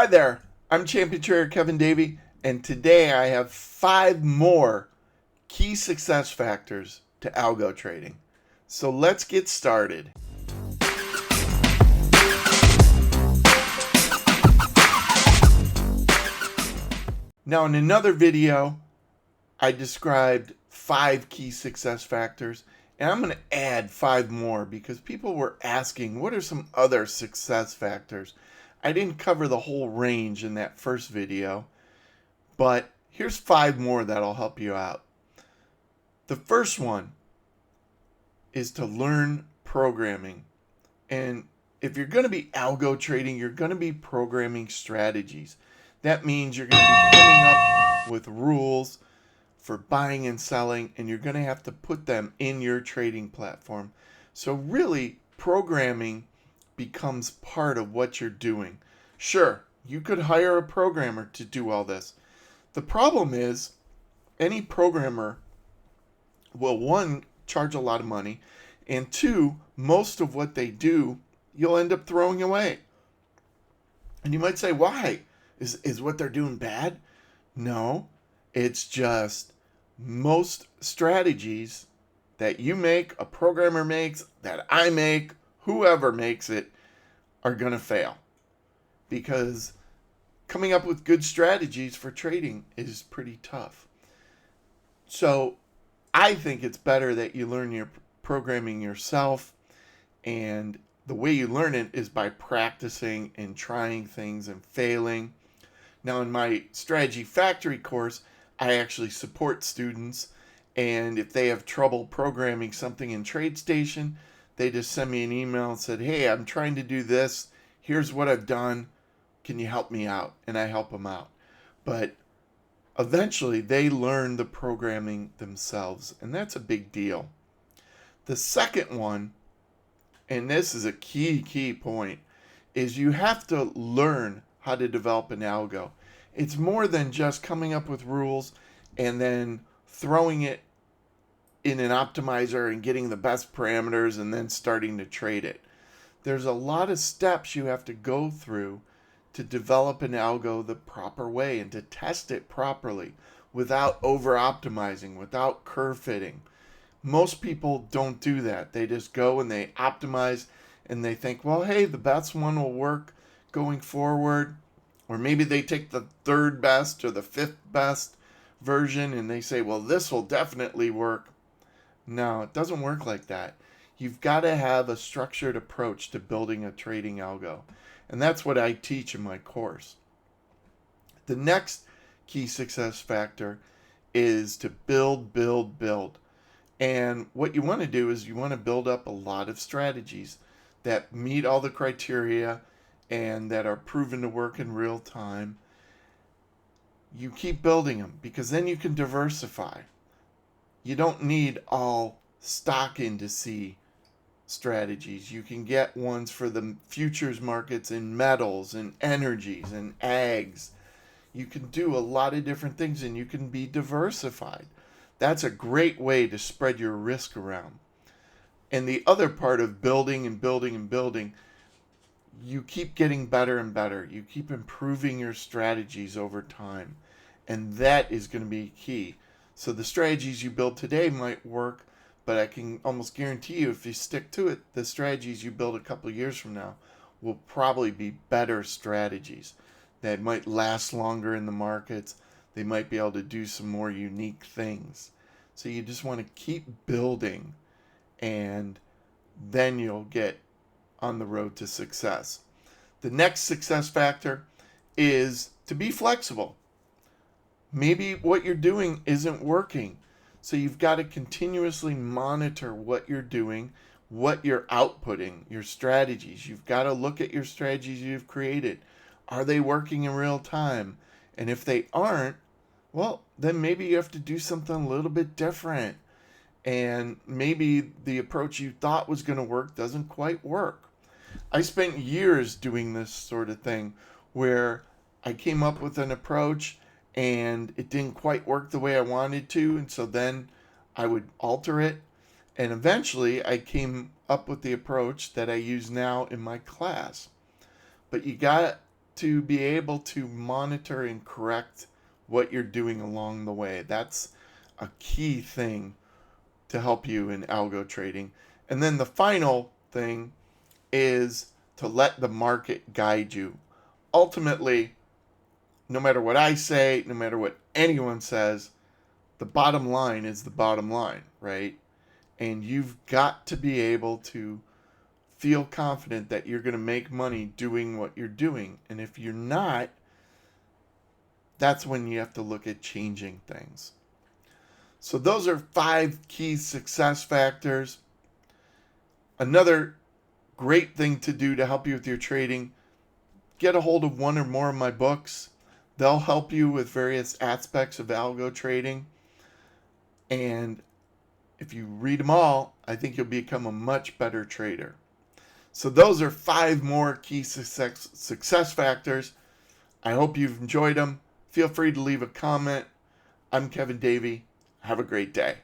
Hi there, I'm Champion Trader Kevin Davey, and today I have 5 more key success factors to algo trading. So let's get started. Now, in another video, I described 5 key success factors, and I'm going to add 5 more because people were asking what are some other success factors. I didn't cover the whole range in that first video, but here's 5 more that'll help you out. The first one is to learn programming. And if you're going to be algo trading, you're going to be programming strategies. That means you're going to be coming up with rules for buying and selling, and you're going to have to put them in your trading platform. So really, programming becomes part of what you're doing. Sure, you could hire a programmer to do all this. The problem is any programmer will, one, charge a lot of money, and two, most of what they do you'll end up throwing away. And you might say, why? Is what they're doing bad? No, it's just most strategies that you make, a programmer makes, that I make, whoever makes it, are going to fail. Because coming up with good strategies for trading is pretty tough. So I think it's better that you learn your programming yourself, and the way you learn it is by practicing and trying things and failing. Now, in my Strategy Factory course, I actually support students, and if they have trouble programming something in TradeStation, they just send me an email and said, hey, I'm trying to do this. Here's what I've done. Can you help me out? And I help them out. But eventually, they learn the programming themselves, and that's a big deal. The second one, and this is a key point, is you have to learn how to develop an algo. It's more than just coming up with rules and then throwing it in an optimizer and getting the best parameters and then starting to trade it. There's a lot of steps you have to go through to develop an algo the proper way and to test it properly without over optimizing, without curve fitting. Most people don't do that. They just go and they optimize and they think, well, hey, the best one will work going forward. Or maybe they take the third best or the fifth best version and they say, well, this will definitely work. No, it doesn't work like that. You've got to have a structured approach to building a trading algo. And that's what I teach in my course. The next key success factor is to build. And what you want to do is you want to build up a lot of strategies that meet all the criteria and that are proven to work in real time. You keep building them because then you can diversify. You don't need all stock indice strategies. You can get ones for the futures markets in metals and energies and ags. You can do a lot of different things and you can be diversified. That's a great way to spread your risk around. And the other part of building, you keep getting better and better. You keep improving your strategies over time. And that is going to be key. So the strategies you build today might work, but I can almost guarantee you if you stick to it, the strategies you build a couple of years from now will probably be better strategies that might last longer in the markets. They might be able to do some more unique things. So you just want to keep building, and then you'll get on the road to success. The next success factor is to be flexible. Maybe what you're doing isn't working. So you've got to continuously monitor what you're doing, what you're outputting, your strategies. You've got to look at your strategies you've created. Are they working in real time? And if they aren't, well, then maybe you have to do something a little bit different. And maybe the approach you thought was going to work doesn't quite work. I spent years doing this sort of thing where I came up with an approach and it didn't quite work the way I wanted to. And so then I would alter it. And eventually I came up with the approach that I use now in my class. But you got to be able to monitor and correct what you're doing along the way. That's a key thing to help you in algo trading. And then the final thing is to let the market guide you. Ultimately, no matter what I say, no matter what anyone says, the bottom line is the bottom line, right? And you've got to be able to feel confident that you're going to make money doing what you're doing. And if you're not, that's when you have to look at changing things. So those are 5 key success factors. Another great thing to do to help you with your trading, get a hold of one or more of my books. They'll help you with various aspects of algo trading. And if you read them all, I think you'll become a much better trader. So those are 5 more key success factors. I hope you've enjoyed them. Feel free to leave a comment. I'm Kevin Davey. Have a great day.